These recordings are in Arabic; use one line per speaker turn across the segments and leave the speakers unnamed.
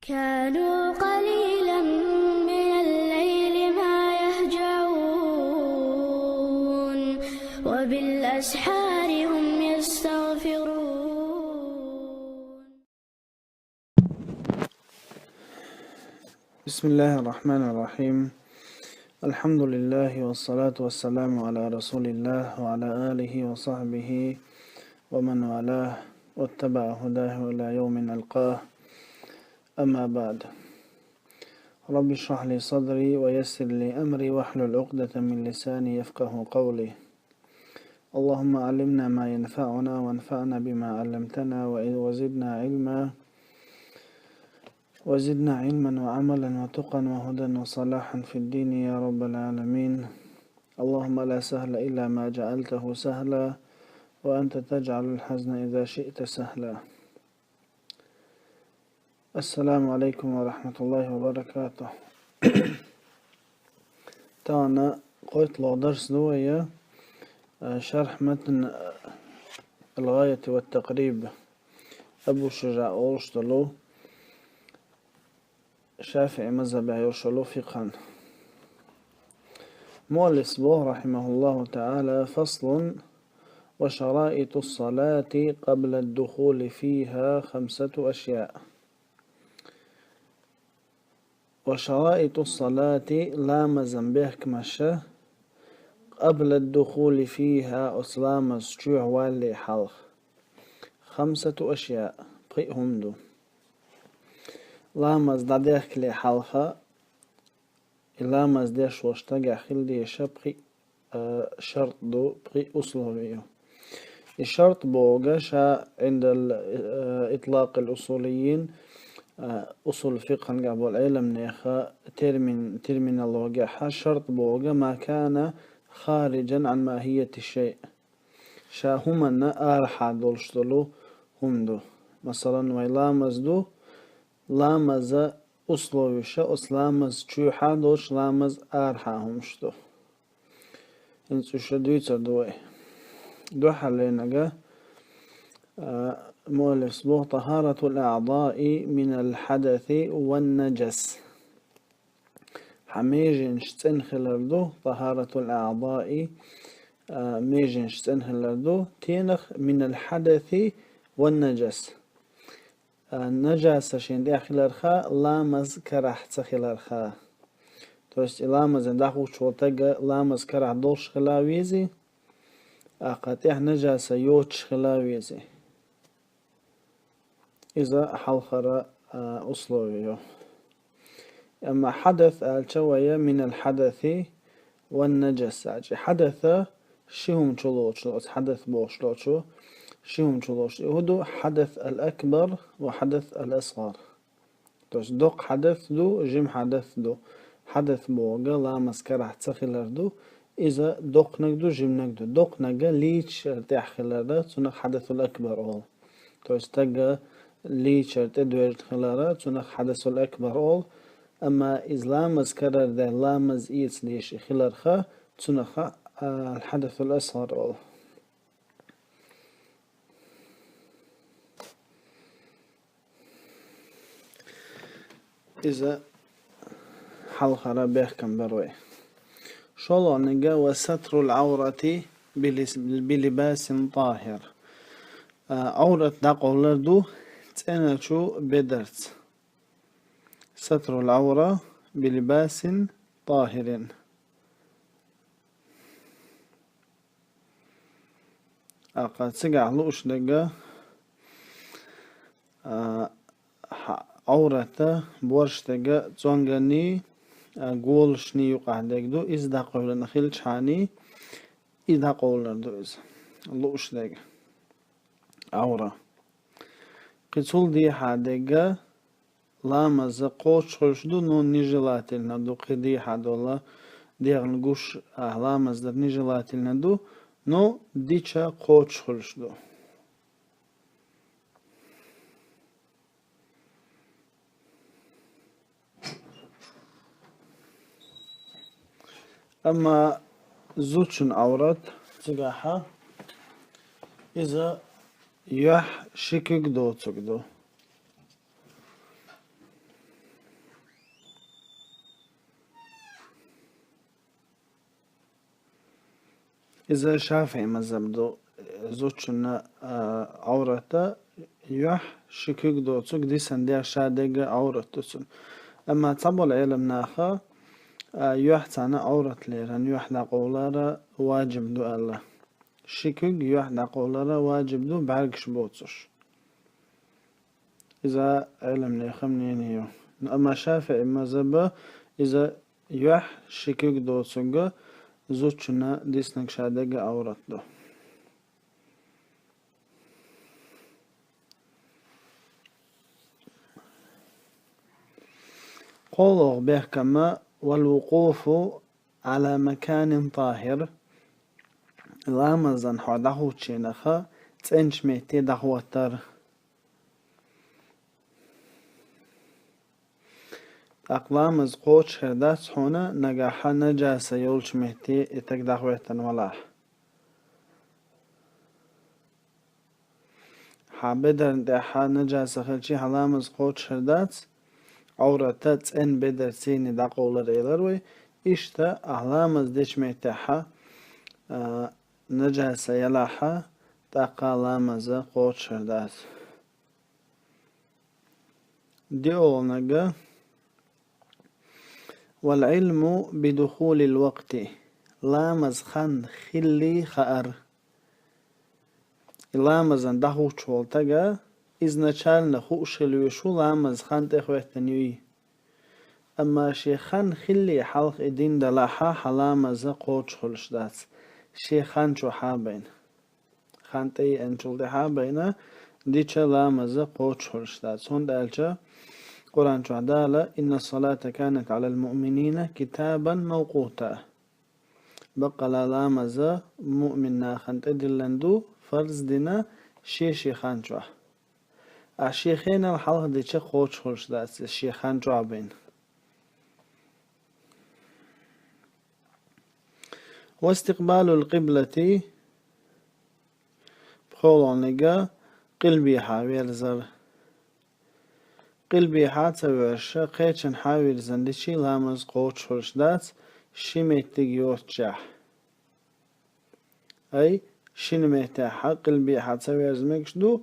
كانوا قليلا من الليل ما يهجعون وبالأسحار هم يستغفرون.
بسم الله الرحمن الرحيم. الحمد لله والصلاة والسلام على رسول الله وعلى آله وصحبه ومن والاه واتبع هداه إلى يوم نلقاه. أما بعد، رب اشرح لي صدري ويسر لي أمري واحلل عقدة من لساني يفقه قولي. اللهم علمنا ما ينفعنا وانفعنا بما علمتنا وزدنا علما وعملا وتقا وهدى وصلاحا في الدين يا رب العالمين. اللهم لا سهل إلا ما جعلته سهلا وأنت تجعل الحزن إذا شئت سهلا. السلام عليكم ورحمة الله وبركاته. تانا قلت له درس دوية شرح متن الغاية والتقريب أبو شجاع أولشتلو شافعي مذهب يرشلو فقها. مؤلف رحمه الله تعالى: فصل: وشرائط الصلاة قبل الدخول فيها 5 أشياء. وشرائط الصلاة لا مزنبهك مشى قبل الدخول فيها أسلام السجوع واللي حلق 5 أشياء بقيهم دو. لا مزدادك لي حلقة لا مزداش واشتاق خلدي شبقي شرط دو بقي أصوليه. الشرط بوغشا عند إطلاق الأصوليين أصول الفقه قبل العلم نيخا ترمينولوجيا. شرط بوغا ما كان خارجا عن ماهية الشيء شاهما أرحى دولشتلو همدو. مثلا ويلامز دو لامز أصلويشا أسلامز تشوحا دوش لامز أرحى همشتو انسوشا دويتر دوي دو حلينغا. مؤلف سبوه: طهارة الأعضاء من الحدث والنجس. حميجن شتن خلردو طهارة الأعضاء ميجن شتن خلردو تينخ من الحدث والنجس. النجاسة شين دي خلرخا لامز كرح تخلرخا توست لامز انداخو شوتاق لامز كرح دوش خلاويزي قاتيح نجاسة يوتش خلاويزي إذا حلخر أصلويه. أما حدث الشوية من الحدث والنجس. حدث شهم شلوش حدث بوشلوشو شهم شلوش هدو حدث الأكبر وحدث الأصغر. توش دوق حدث دو جم حدث دو حدث بوغا لا مسكرح تسخلر دو إذا دوق نقدو جم نقدو دوق نقا ليش ارتاح خلر تنخ حدث الأكبر أول. توش تقا ليش ارتدوير خلر تنخ حدث الأكبر أول. أما إذا لامز كرر ده لامز إيس ليش خلرخا تنخ الحدث الأصغر أول. إذا حلخر بيحكم بروي شلو نجا: وستر العورة بلباس طاهر. عورة داقولر دو تنشو بدرت. ستر العورة بلباس طاهر. أقل سقع لوش دقا عورة بورش دقا تونغني قولشني يقع دقدو إز داقولر نخيل شاني إز داقولر دو إز لوش دقا عورة قصول دي حادقا لامز قوش خلشدو نو نجلاتلنا دو قدي حادولا ديغن قوش لامز در نجلاتلنا دو نو ديچا قوش خلشدو. أما زوجن عورت تقاحا إذا يح شكك دو تقدو إذا شافعي مذهب دو زوجنا عورتا يح شكوك دوتسوك دي سنديا شادق عورتوسن أما تصبو العلم ناخا يح تانا عورت ليران يح نقولارا واجب دو الله شكوك يح نقولارا واجب دو بعرقش بوتسوش إذا علم نيخم نيو أما شافعي مذهب إذا يح شكوك دوتسوك زوجنا ديسنك شادق عورت دو قوله بحكمة والوقوف على مكان طاهر لامزن حوضه تشينخا تنش ميتي دخوتر أقلامز قوش هرداس هنا نجاح نجاسة يولش ميتي اتك دخوتن ولاح حابدر دحا نجاسة خلشي حلامز قوش هرداس عورتات ان بدر سيني دقولر إلروي إشتا أحلامز ديش ميتاحا نجاسة يلاحا تقالامز قوش هرداس دي أولنغا والعلم بدخول الوقت لامز خن خلي خأر لامزن دخول شولتغا изначально خوشلوشو لامز خان تخوتنيوي أما شيخان خلي حلق إدين دلاحا حلامز قوش خلشداس شيخان شو حابين خان تي انشل دي حابين ديچه لامز قوش خلشداس هون دالچه قرآن شو عدالة إن الصلاة كانت على المؤمنين كتابا موقوتا بقى لامز مؤمننا خان تدلندو فرز دينا شيخان شو الشيخين الحلقة دي چه خوش خوش دست الشيخان جوابين واستقبال القبلة بخولون لغا قلبي حاوير زر قلبي حاتوش قيچن حاوير زندشي لامز خوش خوش دست شميت تغيوت جاح أي شنميتاحا قلبي حاتوير زمكشدو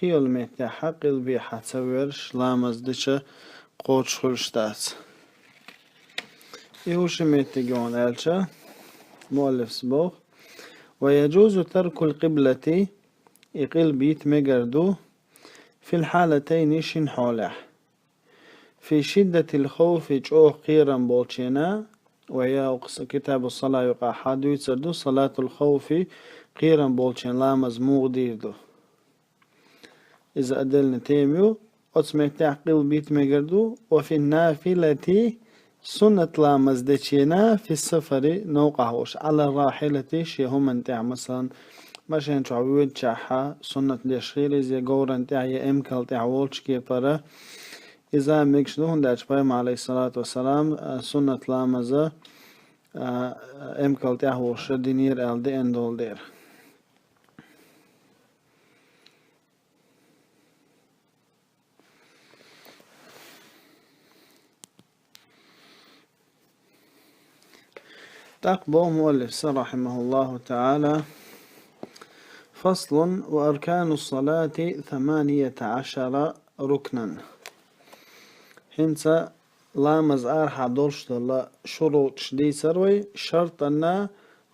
قيل ميتاحا قلبي حاتويرش لامز ديشا قوش خلشتاس يوش ميتاقون ألشا مؤلف سبوخ ويجوز ترك القبلة يقل بيت مقردو في الحالتين شن حولح في شدة الخوف جوه قيرا بولشينا وهي كتاب الصلاة يقع حادو يتسردو صلاة الخوف قيرا بولشين لامز مغديردو إذا أدلنا تيميو أتسميتاح قلبيت مقردو وفي النافلة سنة لامز ديشينا في السفر نوقعوش على الراحلة شيهم انتع مثلا ماشين تعويد شاحا سنة ليشخير إذا قورا انتع يأمكال تعوالش كيبارا إذا مكشدوهن داش بايم عليه الصلاة والسلام سنة لامز أمكال تعوالش دينير ألدي اندول دير تقبو مؤلف رحمه الله تعالى فصل وأركان الصلاة 18 ركنا هنسا لامز أرحى دولش دول شروط شدي سروي شرطنا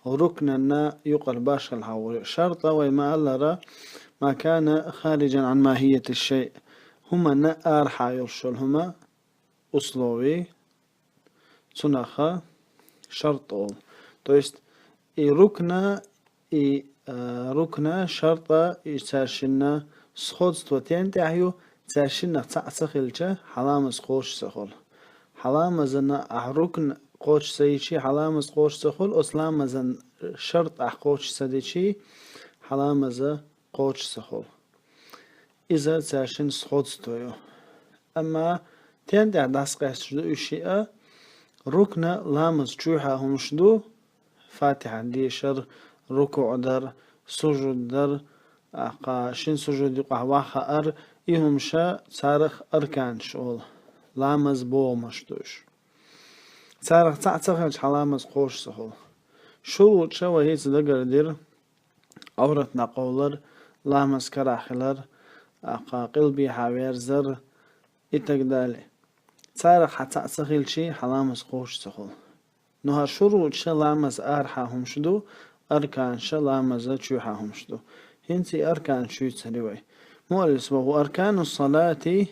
ركننا يقر باش الحول شرط وما ألر ما كان خارجا عن ماهية الشيء هما نا أرحى يرشل هما أصلوي تنخا شرط то есть и рукна шарта и царшина сходство тентяхю царшина цацахилча халамыз qo'sh сахол халамызна рукн qo'sh saychi халамыз qo'sh сахол осламызн шарт qo'sh садичи халамыз qo'sh сахол иза царшин сходство أما тентя дасқашду ушиа ركن لامز جوحا همشدو فاتحة دي شر ركوع در سجود در شين سجود قهوة أر إهمشا تارخ أركان شغل لامز بو مشدوش تارخ تعتقل حلامز قوش سهول شروط شوى هيس دقردر عورتنا قولر لامس كراخلر قلبي حاوير زر إتقدالي تارق حتى سخيل شي حلامس قوش سخول نهار شروط شلامز أرحاهم شدو أركان شلامز تشوحاهم شدو هنتي أركان شو تسريوي مؤلس وهو أركان الصلاة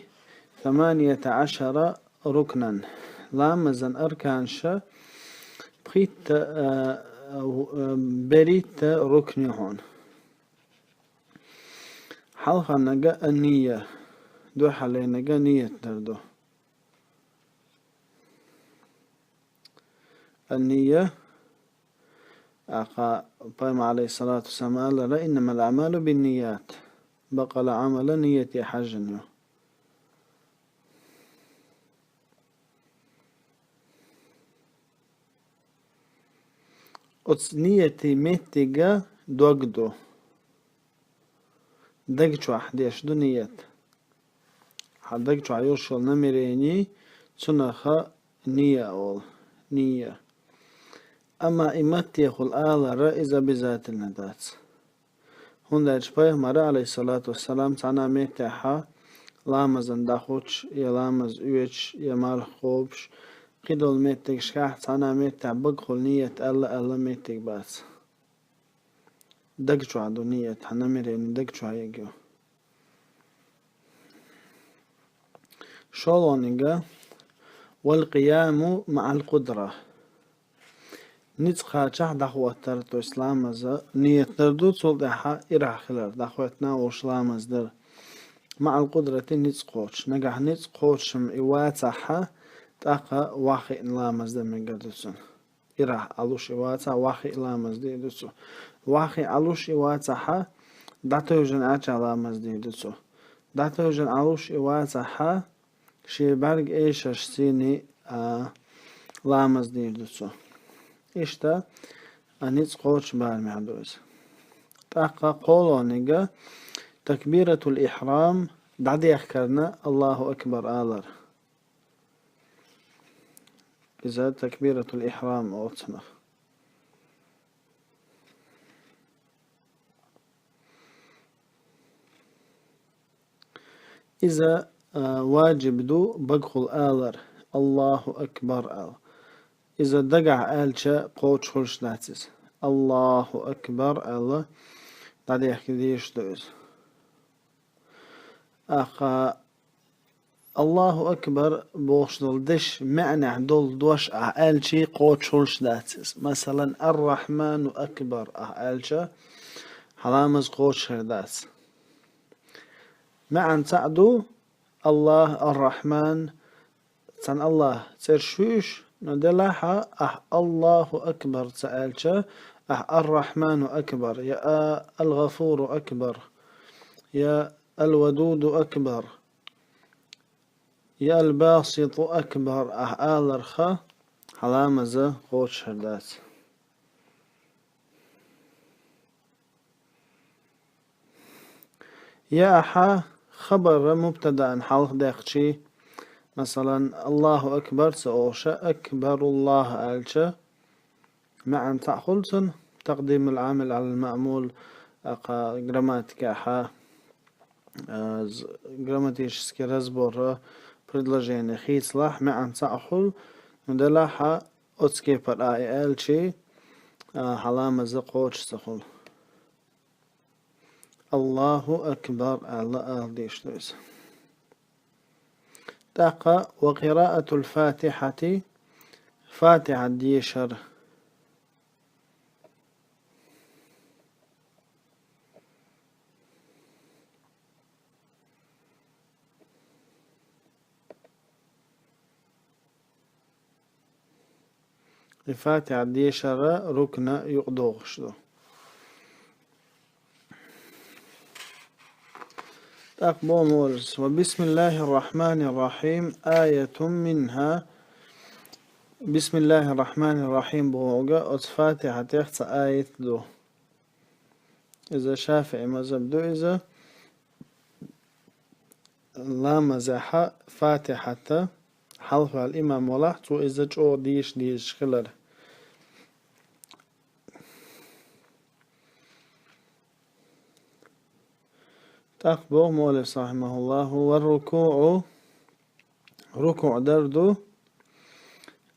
18 ركنا لامزن أركان شا بخيت بريت ركني هون حلقة نجا النية دو حالي نجا نية دردو النية قام عليه الصلاة والسلام قال لا إنما الأعمال بالنيات بقى عمل نية حجن نيتي متجا دوغدو دقشو أحديش دو نيت حدقشو عيوشل نمريني تنخا نية أول نية أما إمتي يقول رئيزة بذات الندات هون دا جبايه مرة عليه الصلاة والسلام تانا ميتاحا لامزن داخوش يا لامز اويش يا مال خوبش قيدول ميتك شكاح تانا ميتاح بقخل نية ألا ميتك باس دقشو عدو نية حنمرين دقشو هيجو شولونيغا والقيام مع القدرة نتخا چح دخوة ترتو إسلامزا نية تردو تصول دحا إراخلر دخوتنا وشلامز در مع القدرة نتقوش نجح نتقوشم إواتاحا تاقا واخي إنلامز در من قدسون إراح ألوش إواتاحا واخي إلامز دي دسو واخي ألوش إواتاحا داتو يوجن آچا لامز دي دسو داتو يوجن ألوش إواتاحا شي برق إيشش سيني لامز دي دسو إشتا أنيس قوش بالمعدوز تاقا قولونيغا تكبيرة الإحرام بعد يحكرنا الله أكبر آلر إذا تكبيرة الإحرام أوتنا إذا واجب دو بقخل آلر الله أكبر آلر إذا دقع آلشا قوش خلش ناتس الله أكبر الله بعد يحكي ديش دوز الله أكبر بوش دول دش معنى دول دوش آلشي قوش خلش ناتس مثلا الرحمن أكبر آلشا حلامز قوش خرداس معنى تعدو الله الرحمن تن الله ترشوش ندلها الله أكبر سألت الرحمن أكبر يا الغفور أكبر يا الودود أكبر يا الباسط أكبر آلرخا حلامزة قوش هردات يا أحا خبر مبتدأ حلق داخشي مثلا الله أكبر سأوشا أكبر الله ألشا معا تأخلتن تقديم العامل على المعمول جراماتيكا حا جراماتيشسكي رزبور предложение خيصلاح معا تأخل ندلاحا أتسكي بر آي ألشي حلامة زقوش سخل الله أكبر الله أهديش دوز تاقا وقراءة الفاتحة فاتحة ديشر الفاتحة ديشر ركن يقدوغشدو أقبو مورس وبسم الله الرحمن الرحيم آية منها بسم الله الرحمن الرحيم بوغا فاتحة تخت آية دو إذا شافعي مذهب دو إذا لا مزح فاتحة حلف الإمام ولحت وإذا جو ديش خلال تقبو مؤلف رحمه الله والركوع ركوع دردو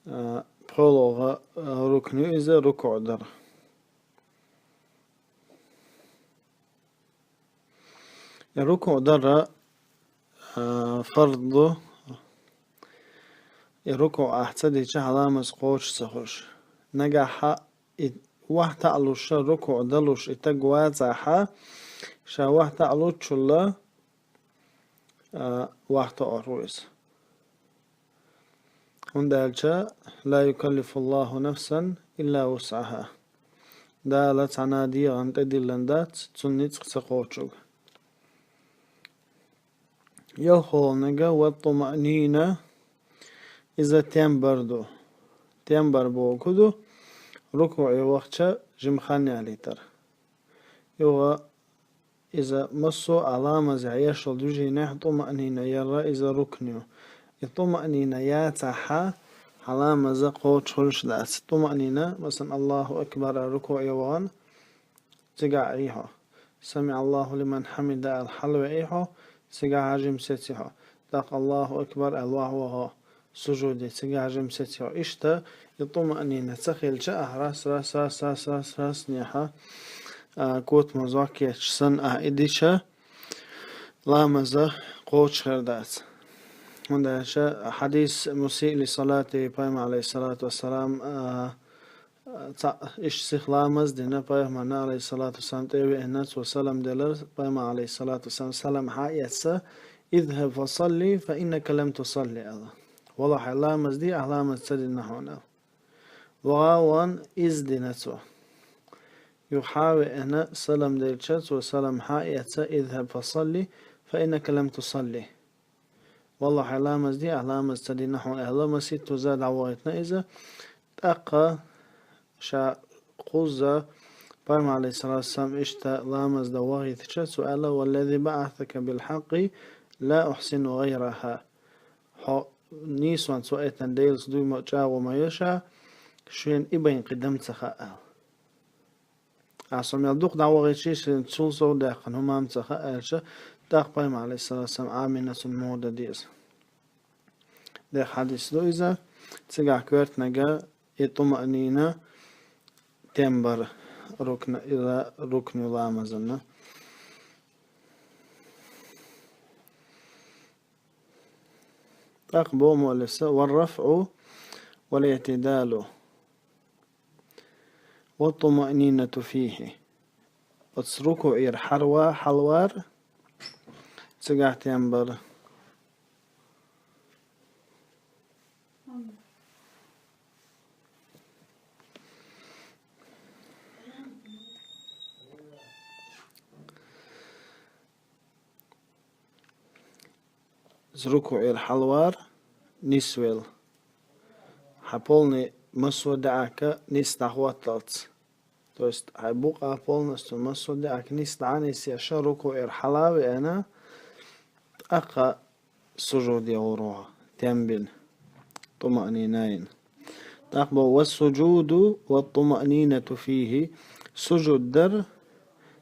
بخولوغا ركنو إذا ركوع در الركوع در فرض الركوع أحتدي علامة قوش سخوش نجح واحد علوش ركوع دلوش إتجوات زحا شا واحد علوش الله واحد أرويس هندالشا لا يكلف الله نفسا إلا وسعها دالت عنادية عن تدلندات تسنيت سقوشوغ يلخو نجا والطمأنينة إذا تنبردو تنبر بوكدو ركوعي وقتها جمخاني عليتر يوغا إذا مصو علامة زعيش الدوجي نح طمأنينة يرى إذا ركنيو الطمأنينة ياتحا علامة زقوت هلش داس طمأنينة مثلا الله أكبر ركوعي وغن تقع ريحو سمع الله لمن حمد الحلو إيحو تقع هجم ستيحو تاق الله أكبر الله وهو سجودي تقع هجم ستيحو إشتا الطمأنينة تخيل شاء راس راس راس راس راس راس نيحا كوت مزاكي سن إديشا لامزة قوتش خردات هذا حديث مسيء لصلاته بايم عليه الصلاة والسلام إيش سيخ لامز دينا بايم عليه الصلاة والسلام تيوي إهنات وسلام دلر بايم عليه الصلاة والسلام سلام حايتسا اذهب فصلي فإنك لم تصلي الله والله لامز دي أحلامز تدي نحونا وغاوان إز دينتو يحاول أن سلام ديلشت وسلام حايتسا اذهب فصلي فإنك لم تصلي والله علامز دي علامز تدي نحو أهلا ست زاد عوائتنا إذا تأقى شا قوزة بايم عليه الصلاة والسلام إشتا لامز دواغي تشت سؤاله والذي بعثك بالحق لا أحسن غيرها نيسوان سؤالتنا ديلس دوي مجا وما يشا شين إبين قدمت سخاء عصم يلدوق دواغي تشيش تسولسو داقن همام سخاء شا تاق بايم عليه الصلاة والسلام آمنة المودة ديز ده حديث دو إذا تسقع كورت نجا الطمأنينة تنبر ركن إلى ركن لا مزلنا تقبو مؤلسة والرفع والاعتدال والطمأنينة فيه وتسركوا إير حروا حلوار تسقع تنبر زركو إير حلوار نسويل حبولني مسو دعاك نستحوطلت то есть حيبقى полностью مسو دعاك نستعني سيشا ركو إير حلاوي أنا أقا سجود يوروها تنبل طمأنينين تقبل والسجود والطمأنينة فيه سجود در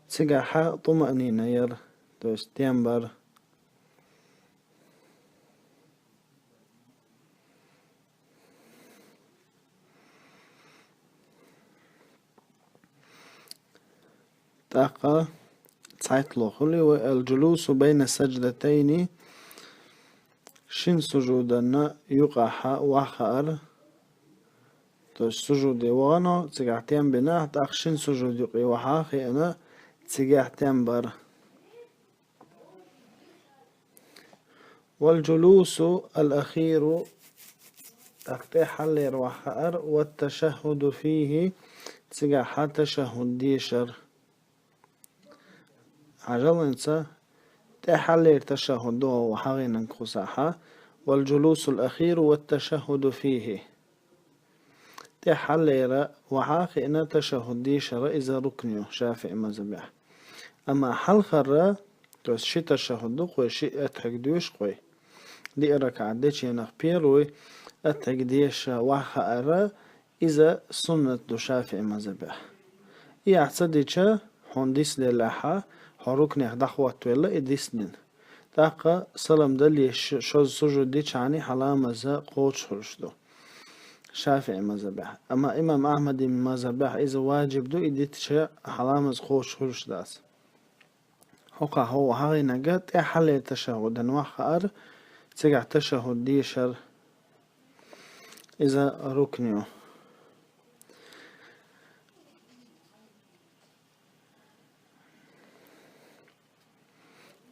تسقح طمأنينة ير то есть تنبر تاقا تعطلقلي والجلوس بين السجدتين شن سجودنا يقح وخار تو السجود وانا تقعتين بنا تاق شن سجود يقي وحاخي انا تقعتين بر والجلوس الأخير تقتيح اللير وحار والتشهد فيه تقع تشهد ديشر عجل انسا تحلير تشهد وحاغينا نكوساحا والجلوس الأخير والتشهد فيه تحلير وحاغينا تشهد ديشر إذا ركنيو شافع مزبع أما حل خرى توس شي تشهد قوي شي أتحقدوش قوي دي ركعة ديش ينخبيروي أتحقديش وحاغيرا إذا سنة دو شافع مزبع يعتديش هندس للحا هركن دخوات ولا إديسنين تاقا سلام دل شوز سجود دي چاني حلام زا قوش خرشدو شافعي مذبح أما إمام أحمد من مذبح إذا واجب دو إديت شيء حلام زا قوش خرش داس هوقا هو هاي نجات حل تشهد نوحر تقع تشهد ديشر إذا ركنيو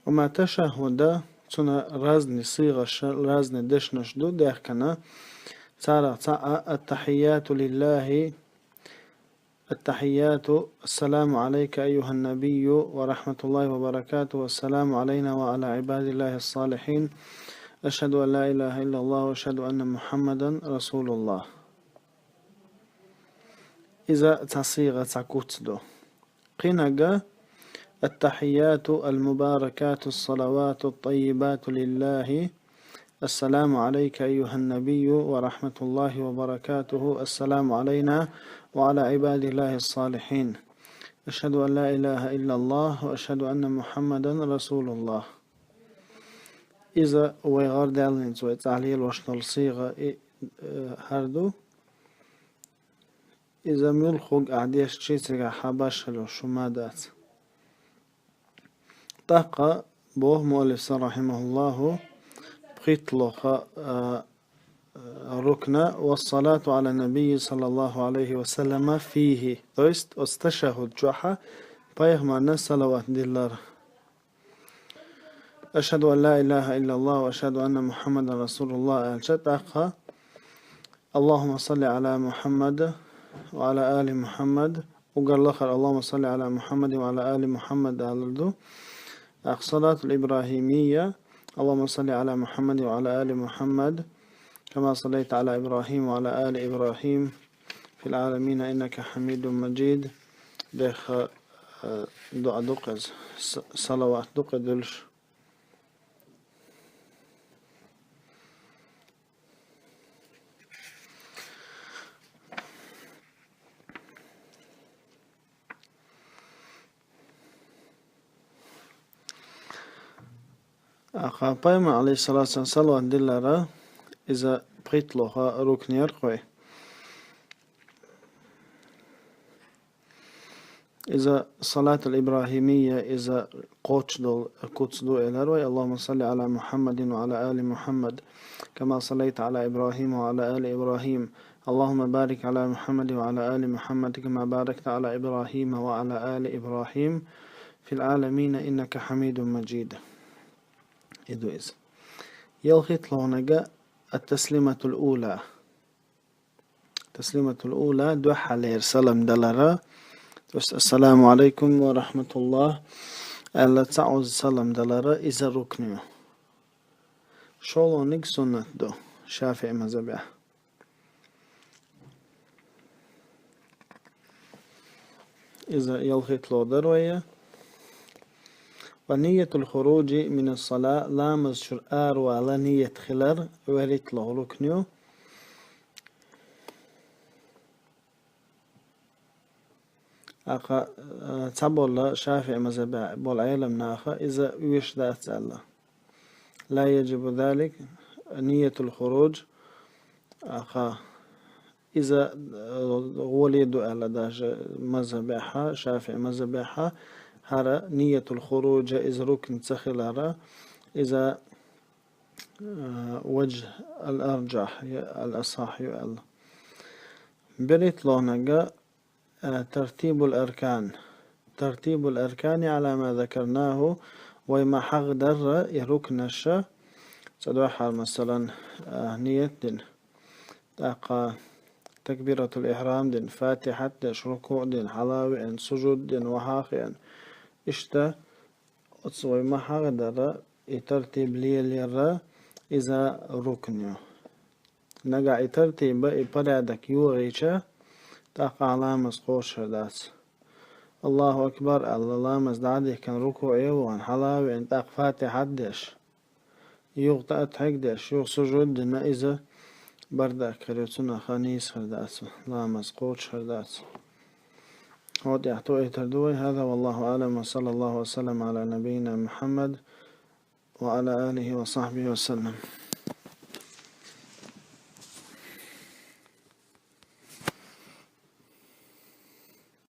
وما تشهد تنا رازني صيغة رازني دشنش دو ديخكنا تارا التحيات لله التحيات السلام عليك أيها النبي ورحمة الله وبركاته والسلام علينا وعلى عباد الله الصالحين أشهد أن لا إله إلا الله وأشهد أن محمدا رسول الله إذا تصيغ تكوتدو قنقة التحيات المباركات الصلوات الطيبات لله السلام عليك أيها النبي ورحمة الله وبركاته السلام علينا وعلى عباد الله الصالحين أشهد أن لا إله إلا الله وأشهد أن محمدا رسول الله إذا ويغار دالنز ويتعليل وشنال صيغة هردو إذا ملخوق أعديش تشيتك حباشلو شمادات تاقا بوه مؤلف رحمه الله بخيطلق ركنة والصلاة على النبي صلى الله عليه وسلم فيه تويست استشهد جوحة بايغمان صلوات دلار أشهد أن لا إله إلا الله وأشهد أن محمد رسول الله ألشتاقها اللهم صل على محمد وعلى آل محمد وقال لخر اللهم صل على محمد وعلى آل محمد ألدو الصلاة الإبراهيمية اللهم صل على محمد وعلى آل محمد كما صليت على إبراهيم وعلى آل إبراهيم في العالمين إنك حميد مجيد دخ دعاء دقز صلوات دقدلش Paimon عليه الصلاة والسلام صلوات دلارا إذا بغيت له ركن يرقوي إذا صلاة الإبراهيمية إذا قوتش دول كوتش دو إلروي اللهم صل على محمد وعلى آل محمد كما صليت على إبراهيم وعلى آل إبراهيم اللهم بارك على محمد وعلى آل محمد كما باركت على إبراهيم وعلى آل إبراهيم في العالمين إنك حميد مجيد إذ يلخيط لونجا التسليمة الأولى التسليمة الأولى دو حالير سلام دلارا السلام عليكم ورحمة الله ألا تعوز سلام دلارا إذا ركنيو شولونيك سنة دو شافعي مذهبه إذا يلخيط لو دروية ونية الخروج من الصلاة لا مزشر آر ولا نية خلر وريت له ركنيو أقا تبول شافع مذهب بول عيلم ناخا إذا ويش دات الله لا يجب ذلك نية الخروج أقا إذا وليدو على داج مذهبها شافع مذهبها هرا نية الخروج إذا ركن تخلر إذا وجه الأرجح الأصح الله بريت لونجا ترتيب الأركان ترتيب الأركان على ما ذكرناه وما حقدر يركنش تدوحر مثلا نية دين تاقى تكبيرة الإحرام دين فاتحة دين ركوع دين حلاوة دين سجود دين وحاق دين إشتا أتصوي ما حقدر يترتيب ليرا إذا ركنيو نقع يترتيب إبرادك يوغيشا تاقى علامة قوش هداس الله أكبر الله مزدعده كان ركوع يوان حلاوة إن تاق فاتحة ديش يغطى أتحق يغ سجود دينا إذا بردك كريتنا خانيس هرداس لامز قوش هرداس هود يحتوي تردوي هذا والله أعلم وصلى الله وسلم على نبينا محمد وعلى آله وصحبه وسلم.